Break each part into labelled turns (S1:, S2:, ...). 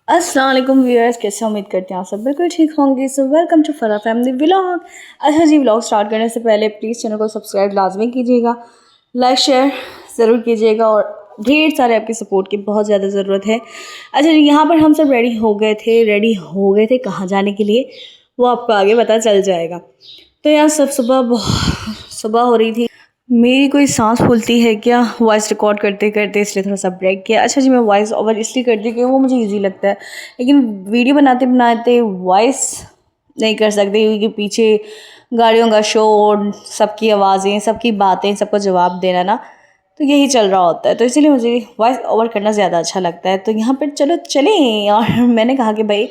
S1: अस्सलाम वालेकुम व्यूअर्स, कैसे उम्मीद करते हैं आप सब बिल्कुल ठीक होंगे। सो वेलकम टू फरा फैमिली व्लॉग। अच्छा जी, व्लॉग स्टार्ट करने से पहले प्लीज़ चैनल को सब्सक्राइब लाजमी कीजिएगा, लाइक शेयर ज़रूर कीजिएगा और ढेर सारे आपकी सपोर्ट की बहुत ज़्यादा ज़रूरत है। अच्छा जी, यहाँ पर हम सब रेडी हो गए थे कहाँ जाने के लिए वो आपको आगे पता चल जाएगा। तो यहाँ सब सुबह हो रही थी। मेरी कोई सांस फूलती है क्या वॉइस रिकॉर्ड करते करते, इसलिए थोड़ा सा ब्रेक किया। अच्छा जी, मैं वॉइस ओवर इसलिए करती हूँ कि वो मुझे इजी लगता है, लेकिन वीडियो बनाते बनाते वॉइस नहीं कर सकते क्योंकि पीछे गाड़ियों का शोर, सबकी आवाज़ें, सबकी बातें, सबको जवाब देना ना, तो यही चल रहा होता है। तो इसीलिए मुझे वॉइस ओवर करना ज़्यादा अच्छा लगता है। तो यहाँ पर चलो चलें, और मैंने कहा कि भाई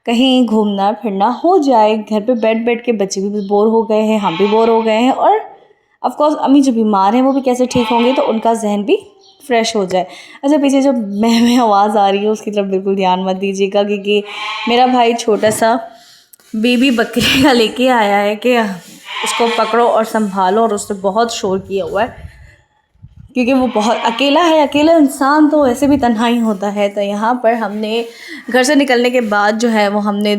S1: कहीं घूमना फिरना हो जाए। घर पे बैठ बैठ के बच्चे भी बोर हो गए हैं, हम भी बोर हो गए हैं, और ऑफ कोर्स अम्मी जो बीमार हैं वो भी कैसे ठीक होंगे, तो उनका जहन भी फ्रेश हो जाए। अच्छा, पीछे जो मैं आवाज़ आ रही है उसकी तरफ बिल्कुल ध्यान मत दीजिएगा, क्योंकि मेरा भाई छोटा सा बेबी बकरी का लेके आया है कि उसको पकड़ो और संभालो, और उसने बहुत शोर किया हुआ है क्योंकि वो बहुत अकेला है। अकेला इंसान तो वैसे भी तन्हा ही होता है। तो यहाँ पर हमने घर से निकलने के बाद जो है वो हमने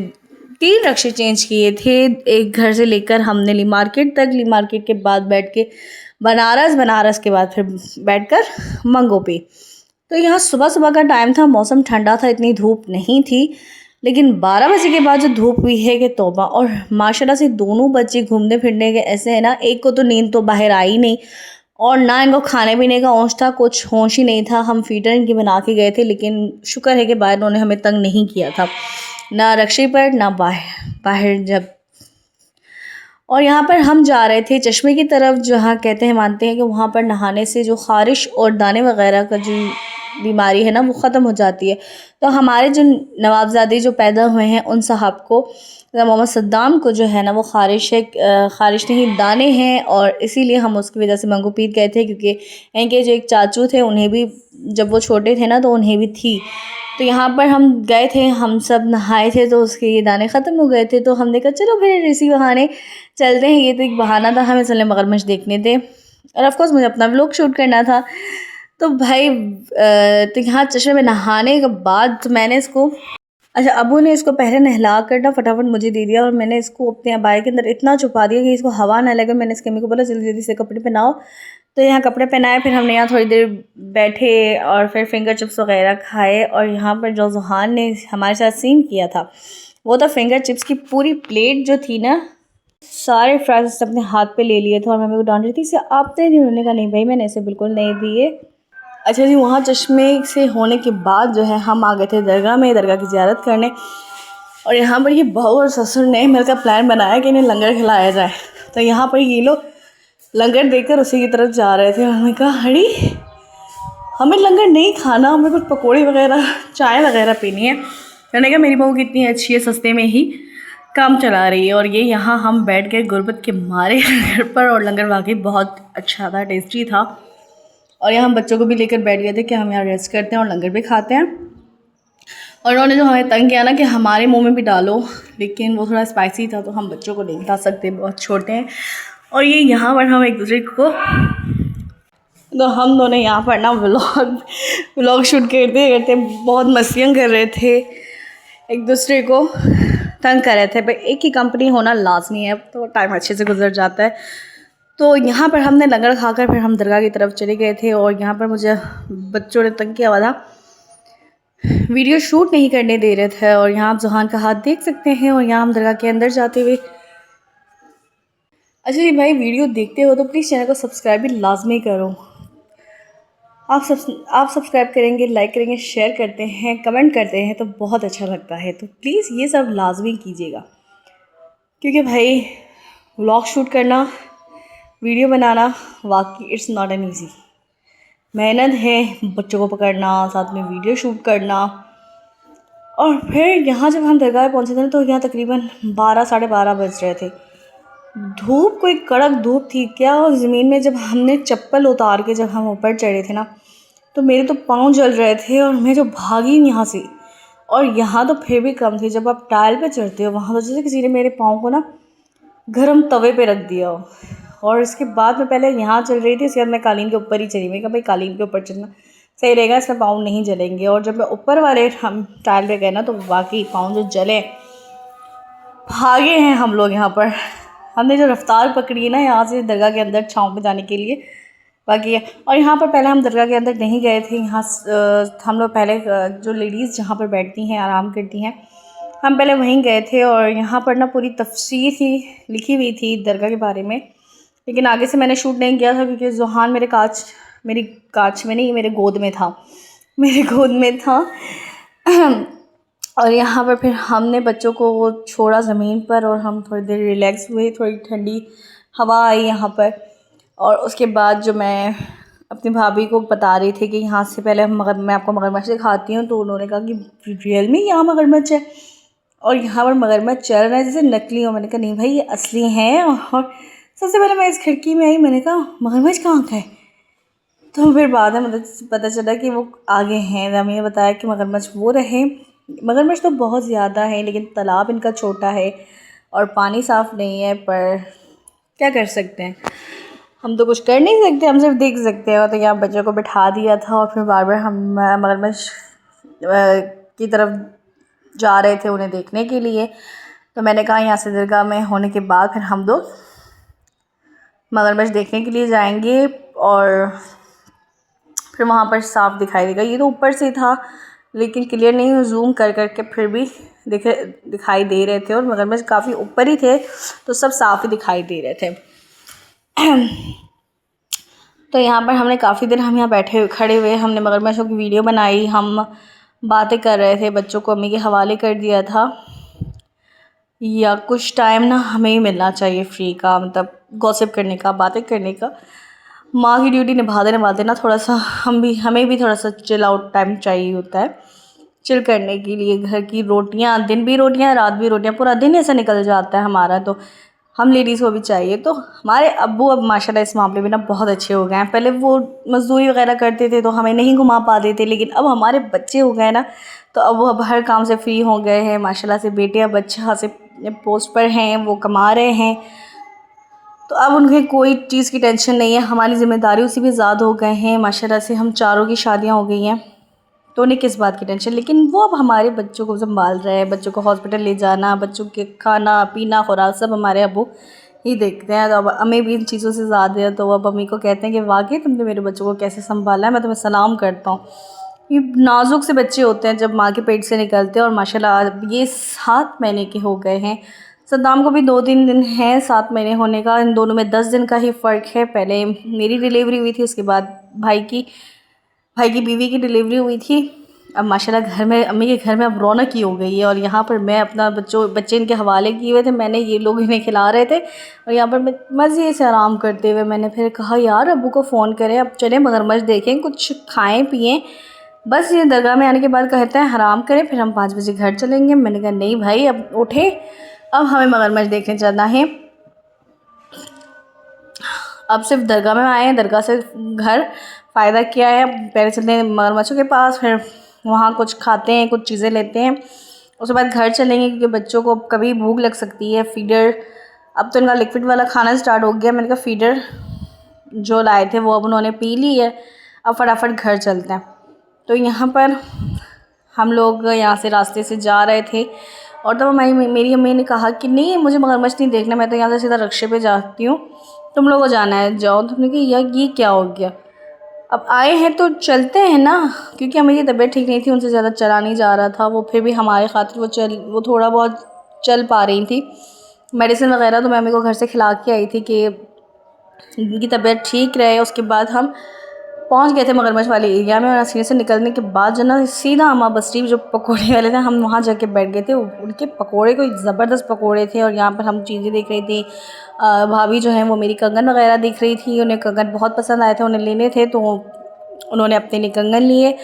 S1: 3 रक्शे चेंज किए थे। एक घर से लेकर हमने ली मार्केट तक, ली मार्केट के बाद बैठ के बनारस के बाद फिर बैठकर मंगो पे। तो यहाँ सुबह सुबह का टाइम था, मौसम ठंडा था, इतनी धूप नहीं थी, लेकिन 12 बजे के बाद जो धूप हुई है कि तौबा। और माशाल्लाह से दोनों बच्चे घूमने फिरने के ऐसे है ना, एक को तो नींद तो बाहर आई नहीं, और ना इनको खाने पीने का होश था, कुछ होश ही नहीं था। हम फीडर इनकी बना के गए थे, लेकिन शुक्र है कि बाहर उन्होंने हमें तंग नहीं किया था, ना रक्शे पर ना बाहर बाहर जब। और यहाँ पर हम जा रहे थे चश्मे की तरफ, जहाँ कहते हैं मानते हैं कि वहाँ पर नहाने से जो ख़ारिश और दाने वगैरह का जो बीमारी है ना वो ख़त्म हो जाती है। तो हमारे जो नवाबजादे जो पैदा हुए हैं उन साहब को, मोहम्मद सद्दाम को जो है ना वो ख़ारिश है, ख़ारिश नहीं दाने हैं, और इसीलिए हम उसकी वजह से मंगो पीर गए थे। क्योंकि इनके जो एक चाचू थे उन्हें भी जब वो छोटे थे ना तो उन्हें भी थी। तो यहाँ पर हम गए थे, हम सब नहाए थे, तो उसके ये दाने ख़त्म हो गए थे। तो हमने कहा चलो फिर इसी बहाने चलते हैं। ये तो एक बहाना था, हमें चले मगरमच्छ देखने थे, और ऑफ कोर्स मुझे अपना व्लॉग शूट करना था। तो भाई तो यहाँ चश्मे में नहाने के बाद मैंने इसको, अच्छा अबू ने इसको पहले नहला कर ना फटाफट मुझे दे दिया, और मैंने इसको अपने अबाई के अंदर इतना छुपा दिया कि इसको हवा ना लगे। मैंने इसके अम्मी को बोला जल्दी जल्दी से कपड़े पहनाओ। तो यहाँ कपड़े पहनाए, फिर हमने यहाँ थोड़ी देर बैठे और फिर फिंगर चिप्स वगैरह खाए। और यहाँ पर जो जुहान ने हमारे साथ सीन किया था वो था फिंगर चिप्स की पूरी प्लेट जो थी ना, सारे फ्राइज अपने हाथ पे ले लिए थे, और मम्मी को डांट रही थी इसे आपने नहीं। उन्होंने कहा नहीं भाई मैंने इसे बिल्कुल नहीं दिए। अच्छा जी, वहाँ चश्मे से होने के बाद जो है हम आ गए थे दरगाह में, दरगाह की ज़ियारत करने। और यहाँ पर ये बहू और ससुर ने मिलकर प्लान बनाया कि इन्हें लंगर खिलाया जाए। तो यहाँ पर ये लोग लंगर देकर उसी की तरफ जा रहे थे। हमने कहा हड़ी हमें लंगर नहीं खाना, हमें कुछ पकौड़े वगैरह चाय वगैरह पीनी है। मैंने कहा मेरी बहू कितनी अच्छी है, सस्ते में ही काम चला रही है। और ये यहाँ हम बैठ गए गुर्बत के मारे लंगर पर, और लंगर वाकई बहुत अच्छा था, टेस्टी था। और यहाँ हम बच्चों को भी लेकर बैठ गए थे कि हम यहाँ रेस्ट करते हैं और लंगर भी खाते हैं। और उन्होंने जो हमें तंग किया ना कि हमारे मुंह में भी डालो, लेकिन वो थोड़ा स्पाइसी था तो हम बच्चों को नहीं खिला सकते, बहुत छोटे हैं। और ये यहाँ पर हम एक दूसरे को, तो हम दोनों यहाँ पर ना व्लॉग शूट करते करते बहुत मस्तियाँ कर रहे थे, एक दूसरे को तंग कर रहे थे। भाई एक ही कंपनी होना लाजमी है तो टाइम अच्छे से गुजर जाता है। तो यहाँ पर हमने लंगर खाकर फिर हम दरगाह की तरफ चले गए थे। और यहाँ पर मुझे बच्चों ने तंग किया हुआ था, वीडियो शूट नहीं करने दे रहे थे। और यहाँ आप जुहान का हाथ देख सकते हैं। और यहाँ हम दरगाह के अंदर जाते हुए, अच्छा जी भाई वीडियो देखते हो तो प्लीज़ चैनल को सब्सक्राइब भी लाजमी करो। आप सब्सक्राइब करेंगे, लाइक करेंगे, शेयर करते हैं, कमेंट करते हैं तो बहुत अच्छा लगता है। तो प्लीज़ ये सब लाजमी कीजिएगा, क्योंकि भाई व्लॉग शूट करना, वीडियो बनाना वाकई इट्स नॉट एन ईजी, मेहनत है। बच्चों को पकड़ना, साथ में वीडियो शूट करना। और फिर यहाँ जब हम दरगाह पहुँचे थे तो यहाँ तकरीबन 12 साढ़े 12 बज रहे थे। धूप कोई कड़क धूप थी क्या, और ज़मीन में जब हमने चप्पल उतार के जब हम ऊपर चढ़े थे ना तो मेरे तो पाँव जल रहे थे, और मैं जो भागी यहाँ से। और यहाँ तो फिर भी कम थी, जब आप टाइल पे चढ़ते हो वहाँ तो जैसे किसी ने मेरे पाँव को ना गर्म तवे पे रख दिया हो। और इसके बाद मैं पहले यहाँ चल रही थी, इसके बाद मैं कालीन के ऊपर ही चली। मैं कहा भाई कालीन के ऊपर चलना, सही रहेगा, इसमें पाँव नहीं जलेंगे। और जब मैं ऊपर वाले हम टाइल पे गए ना तो वाकई पाँव जो जले, भागे हैं हम लोग यहाँ पर। हमने जो रफ्तार पकड़ी है ना यहाँ से दरगाह के अंदर छाँव में जाने के लिए, बाकी है। और यहाँ पर पहले हम दरगाह के अंदर नहीं गए थे। यहाँ हम लोग पहले जो लेडीज़ जहाँ पर बैठती हैं आराम करती हैं, हम पहले वहीं गए थे। और यहाँ पर ना पूरी तफसीर थी लिखी हुई थी दरगाह के बारे में, लेकिन आगे से मैंने शूट नहीं किया था क्योंकि ज़ुहान मेरे कांच में नहीं, मेरे गोद में था, मेरे गोद में था। और यहाँ पर फिर हमने बच्चों को वो छोड़ा ज़मीन पर और हम थोड़ी देर रिलैक्स हुए, थोड़ी ठंडी हवा आई यहाँ पर। और उसके बाद जो मैं अपनी भाभी को बता रही थी कि यहाँ से पहले मैं आपको मगरमच्छ दिखाती हूँ, तो उन्होंने कहा कि रियल में यहाँ मगरमच्छ है और यहाँ पर मगरमच्छ चल रहा है जैसे नकली हो। मैंने कहा नहीं भाई ये असली हैं। और सबसे पहले मैं इस खिड़की में आई, मैंने कहा मगरमच्छ कहाँ का है, तो फिर बाद में मतलब पता चला कि वो आगे हैं। हमें बताया कि मगरमच्छ वो रहे। मगरमच्छ तो बहुत ज़्यादा है लेकिन तालाब इनका छोटा है और पानी साफ़ नहीं है, पर क्या कर सकते हैं, हम तो कुछ कर नहीं सकते, हम सिर्फ देख सकते हैं। तो यहाँ बच्चों को बिठा दिया था और फिर बार बार हम मगरमच्छ की तरफ जा रहे थे उन्हें देखने के लिए। तो मैंने कहा यहाँ से दरगाह में होने के बाद फिर हम लोग मगरमच्छ देखने के लिए जाएंगे और फिर वहाँ पर साफ़ दिखाई देगा। ये तो ऊपर से था लेकिन क्लियर नहीं, जूम कर करके फिर भी दिखाई दे रहे थे और मगरमच्छ काफ़ी ऊपर ही थे तो सब साफ़ ही दिखाई दे रहे थे। तो यहाँ पर हमने काफ़ी देर हम यहाँ बैठे खड़े हुए, हमने मगरमच्छों की वीडियो बनाई, हम बातें कर रहे थे, बच्चों को अम्मी के हवाले कर दिया था। या कुछ टाइम ना हमें ही मिलना चाहिए फ्री का, मतलब गॉसिप करने का, बातें करने का। माँ की ड्यूटी निभाते ना थोड़ा सा हमें भी थोड़ा सा चिल आउट टाइम चाहिए होता है, चिल करने के लिए। घर की रोटियाँ, दिन भी रोटियाँ रात भी रोटियाँ, पूरा दिन ऐसा निकल जाता है हमारा, तो हम लेडीज़ को भी चाहिए। तो हमारे अब्बू अब माशाल्लाह इस मामले में ना बहुत अच्छे हो गए हैं। पहले वो मज़दूरी वगैरह करते थे तो हमें नहीं घुमा पाते थे, लेकिन अब हमारे बच्चे हो गए ना तो अब वो अब हर काम से फ्री हो गए हैं माशाल्लाह से। बेटे अब अच्छा से पोस्ट पर हैं, वो कमा रहे हैं, तो अब उन्हें कोई चीज़ की टेंशन नहीं है। हमारी ज़िम्मेदारियों से भी ज़्यादा हो गए हैं माशाल्लाह से, हम चारों की शादियाँ हो गई हैं तो उन्हें किस बात की टेंशन। लेकिन वो अब हमारे बच्चों को संभाल रहे हैं, बच्चों को हॉस्पिटल ले जाना, बच्चों के खाना पीना खुराक सब हमारे अब्बू ही देखते हैं। तो अब हमें भी इन चीज़ों से ज़्यादा है, तो अब अम्मी को कहते हैं कि वाकई तुमने मेरे बच्चों को कैसे संभाला है, मैं तुम्हें सलाम करता हूँ। ये नाजुक से बच्चे होते हैं जब माँ के पेट से निकलते हैं, और माशाल्लाह ये 7 महीने के हो गए हैं। सद्दाम को भी 2-3 दिन हैं 7 महीने होने का, इन दोनों में 10 दिन का ही फ़र्क है। पहले मेरी डिलीवरी हुई थी, उसके बाद भाई की बीवी की डिलीवरी हुई थी। अब माशाल्लाह घर में अम्मी के घर में अब रौनक ही हो गई है। और यहाँ पर मैं अपना बच्चे इनके हवाले किए हुए थे, मैंने, ये लोग इन्हें खिला रहे थे और यहाँ पर मैं मज़े से आराम करते हुए मैंने फिर कहा यार अब्बू को फ़ोन करें, अब चलें मगरमच्छ देखें, कुछ खाएँ पिएँ। बस ये दरगाह में आने के बाद कहते हैं हराम करें, फिर हम 5 बजे घर चलेंगे। मैंने कहा नहीं भाई अब उठे, अब हमें मगरमच्छ देखने चलना है। अब सिर्फ दरगाह में आए हैं, दरगाह से घर फ़ायदा क्या है, पहले चलते हैं मगरमच्छों के पास, फिर वहाँ कुछ खाते हैं, कुछ चीज़ें लेते हैं, उसके बाद घर चलेंगे क्योंकि बच्चों को कभी भूख लग सकती है। फीडर अब तो इनका लिक्विड वाला खाना स्टार्ट हो गया, मैंने कहा फीडर जो लाए थे वो अब उन्होंने पी ली है, अब फटाफट घर चलते हैं। तो यहाँ पर हम लोग यहाँ से रास्ते से जा रहे थे और तब मेरी अम्मी ने कहा कि नहीं मुझे मगरमच्छ नहीं देखना, मैं तो यहाँ से सीधा रिक्शे पे जाती हूँ, तुम लोगों को जाना है जाओ। तो हमने कहा यार ये क्या हो गया, अब आए हैं तो चलते हैं ना, क्योंकि हमें ये तबीयत ठीक नहीं थी, उनसे ज़्यादा चला नहीं जा रहा था। वो फिर भी हमारे खातिर वो थोड़ा बहुत चल पा रही थी। मेडिसिन वगैरह तो मैं अम्मी को घर से खिला के आई थी कि उनकी तबीयत ठीक रहे। उसके बाद हम पहुंच गए थे मगरमच्छ वाले एरिया में और सीढ़ी से निकलने के बाद जो ना सीधा अम्मा बस्ती जो पकोड़े वाले थे हम वहाँ जाके बैठ गए थे। उनके पकोड़े कोई ज़बरदस्त पकोड़े थे और यहाँ पर हम चीज़ें देख रही थी। भाभी जो हैं वो मेरी कंगन वगैरह दिख रही थी, उन्हें कंगन बहुत पसंद आए थे, उन्हें लेने थे तो उन्होंने अपने लिए कंगन लिए।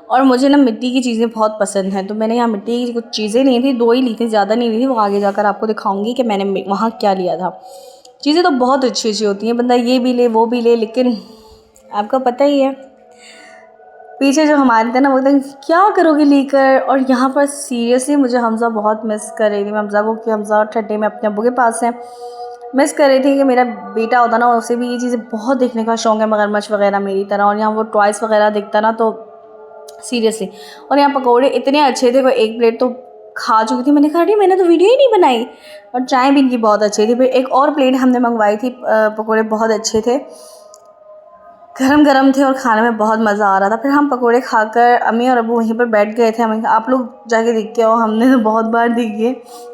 S1: और मुझे ना मिट्टी की चीज़ें बहुत पसंद हैं तो मैंने यहाँ मिट्टी की कुछ चीज़ें ली थी, 2 ही ली थी, ज़्यादा नहीं ली थी। वो आगे जाकर आपको दिखाऊँगी कि मैंने वहाँ क्या लिया था। चीज़ें तो बहुत अच्छी अच्छी होती हैं, बंदा ये भी ले वो भी ले, लेकिन आपको पता ही है पीछे जो हमारे थे ना वो क्या करोगे लेकर। और यहाँ पर सीरियसली मुझे हमज़ा बहुत मिस कर रही थी। मैं हमज़ा को कि हमज़ा ठट्टे में अपने अब्बू के पास है, मिस कर रही थी कि मेरा बेटा होता ना, उसे भी ये चीज़ें बहुत देखने का शौक़ है, मगरमच्छ वगैरह मेरी तरह, और यहाँ वो टॉयज़ वगैरह दिखता ना तो सीरियसली। और यहाँ पकोड़े इतने अच्छे थे, वो एक प्लेट तो खा चुकी थी। मैंने कहा अरे मैंने तो वीडियो ही नहीं बनाई। और चाय भी इनकी बहुत अच्छी थी। फिर एक और प्लेट हमने मंगवाई थी, पकोड़े बहुत अच्छे थे, गरम गरम थे और खाने में बहुत मज़ा आ रहा था। फिर हम पकोड़े खाकर अम्मी और अबू वहीं पर बैठ गए थे। हमें आप लोग जाके देख के आओ, हमने तो बहुत बार दिखे।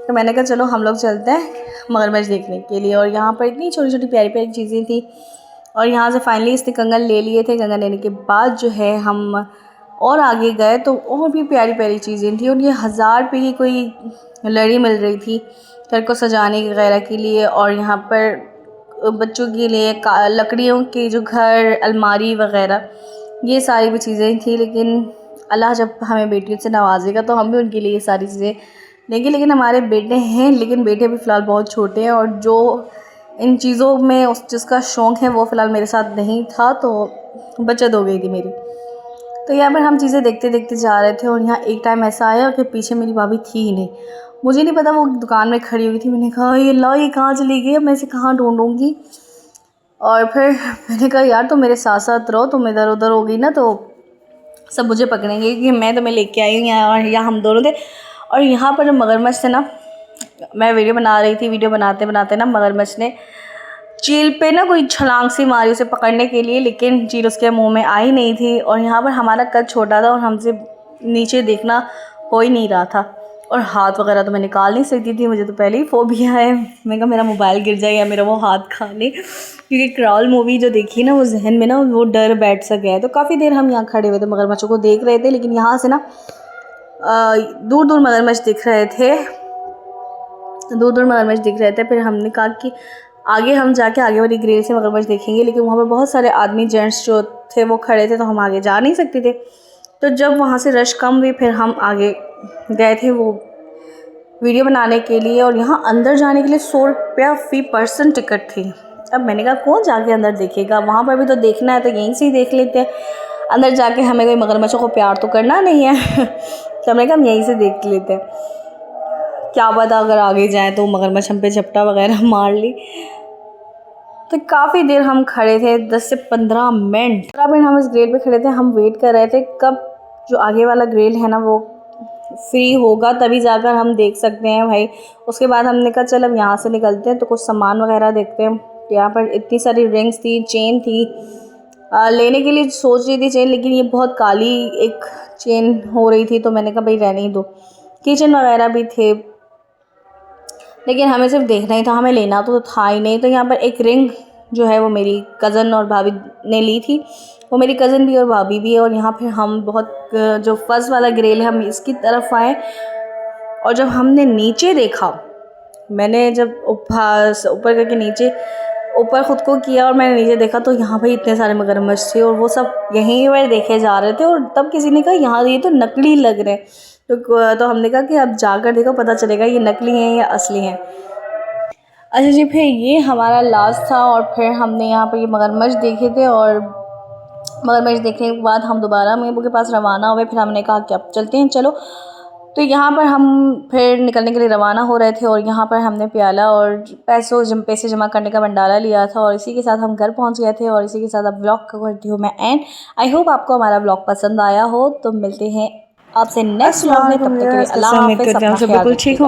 S1: तो मैंने कहा चलो हम लोग चलते हैं मगरमच्छ देखने के लिए। और यहाँ पर इतनी छोटी छोटी प्यारी प्यारी चीज़ें थी। और यहाँ से फाइनली इसने कंगन ले लिए थे। कंगन लेने के बाद जो है हम और आगे गए तो और भी प्यारी प्यारी चीज़ें थी। और ये 1000 रुपये की कोई लड़ी मिल रही थी घर को सजाने वगैरह के लिए। और यहाँ पर बच्चों के लिए लकड़ियों के जो घर, अलमारी वगैरह, ये सारी भी चीज़ें थी। लेकिन अल्लाह जब हमें बेटियों से नवाजेगा तो हम भी उनके लिए ये सारी चीज़ें लेंगे। लेकिन हमारे बेटे हैं, लेकिन बेटे भी फ़िलहाल बहुत छोटे हैं। और जो इन चीज़ों में उस जिसका शौक़ है वो फ़िलहाल मेरे साथ नहीं था, तो बचत हो गई थी मेरी। तो यहाँ पर हम चीज़ें देखते देखते जा रहे थे। और यहाँ एक टाइम ऐसा आया कि पीछे मेरी भाभी थी ही नहीं। मुझे नहीं पता, वो दुकान में खड़ी हुई थी। मैंने कहा ये ला, ये कहाँ चली गई, मैं इसे कहाँ ढूंढूंगी। और फिर मैंने कहा यार तुम मेरे साथ साथ रहो, तुम इधर उधर हो गई ना तो सब मुझे पकड़ेंगे कि मैं तुम्हें लेके आई हूँ यहाँ। और यहाँ हम दोनों थे। और यहाँ पर जो मगरमच्छ थे ना, मैं वीडियो बना रही थी, वीडियो बनाते बनाते ना मगरमच्छ ने चील पे ना कोई छलांग सी मारी उसे पकड़ने के लिए, लेकिन चील उसके मुंह में आई नहीं थी। और यहाँ पर हमारा कद छोटा था और हमसे नीचे देखना हो ही नहीं रहा था। और हाथ वगैरह तो मैं निकाल नहीं सकती थी, मुझे तो पहले ही फोबिया है। मैं कहा मेरा मोबाइल गिर जाए या मेरा वो हाथ खा ले, क्योंकि क्राउल मूवी जो देखी ना वो जहन में ना वो डर बैठ सा गया है। तो काफ़ी देर हम यहाँ खड़े हुए थे, मगरमच्छों को देख रहे थे। लेकिन यहाँ से ना दूर दूर मगरमच्छ दिख रहे थे, दूर दूर मगरमच्छ दिख रहे थे। फिर हमने कहा कि आगे हम जाके आगे वाली ग्रिल से मगरमच्छ देखेंगे, लेकिन वहाँ पर बहुत सारे आदमी जेंट्स जो थे वो खड़े थे, तो हम आगे जा नहीं सकते थे। तो जब वहाँ से रश कम हुई फिर हम आगे गए थे वो वीडियो बनाने के लिए। और यहाँ अंदर जाने के लिए 100 रुपया फी पर्सन टिकट थी। अब मैंने कहा कौन जाके अंदर देखेगा, वहाँ पर भी तो देखना है तो यहीं से ही देख लेते हैं, अंदर जाके हमें कोई मगरमच्छों को प्यार तो करना नहीं है। तो हमने कहा हम यहीं से देख लेते हैं, क्या पता अगर आगे जाए तो मगरमच्छ हम पे झपटा वगैरह मार ली। तो काफ़ी देर हम खड़े थे, 10 से 15 मिनट हम इस ग्रिल पे खड़े थे। हम वेट कर रहे थे कब जो आगे वाला ग्रिल है ना वो फ्री होगा, तभी जाकर हम देख सकते हैं भाई। उसके बाद हमने कहा चल अब यहाँ से निकलते हैं तो कुछ सामान वगैरह देखते हैं। यहाँ पर इतनी सारी रिंग्स थी, चेन थी, लेने के लिए सोच रही थी चेन, लेकिन ये बहुत काली एक चेन हो रही थी, तो मैंने कहा भाई रहने ही दो। किचन वगैरह भी थे, लेकिन हमें सिर्फ देखना ही था, हमें लेना तो था ही नहीं। तो यहाँ पर एक रिंग जो है वो मेरी कज़न और भाभी ने ली थी, वो मेरी कज़न भी और भाभी भी है। और यहाँ फिर हम बहुत जो फर्स्ट वाला ग्रिल है हम इसकी तरफ आए। और जब हमने नीचे देखा, मैंने जब ऊपर करके नीचे ऊपर ख़ुद को किया और मैंने नीचे देखा, तो यहाँ पर इतने सारे मगरमच्छ थे और वो सब यहीं पर देखे जा रहे थे। और तब किसी ने कहा यहाँ ये तो नकली लग रहे हैं। तो हमने कहा कि अब जाकर देखो, पता चलेगा ये नकली हैं या असली हैं। अच्छा जी, फिर ये हमारा लास्ट था। और फिर हमने यहाँ पर ये मगरमच्छ देखे थे। और मगरमच्छ देखने के बाद हम दोबारा अम्मी के पास रवाना हुए। फिर हमने कहा कि अब चलते हैं चलो। तो यहाँ पर हम फिर निकलने के लिए रवाना हो रहे थे। और यहाँ पर हमने प्याला और पैसे जमा करने का भंडारा लिया था। और इसी के साथ हम घर पहुँच गए थे। और इसी के साथ अब व्लॉग करती हूँ मैं एंड। आई होप आपको हमारा व्लॉग पसंद आया हो। तो मिलते हैं आपसे नेक्स्ट व्लॉग में, तब तक के लिए अल्लाह हाफ़िज़, अपना ख्याल रखिएगा।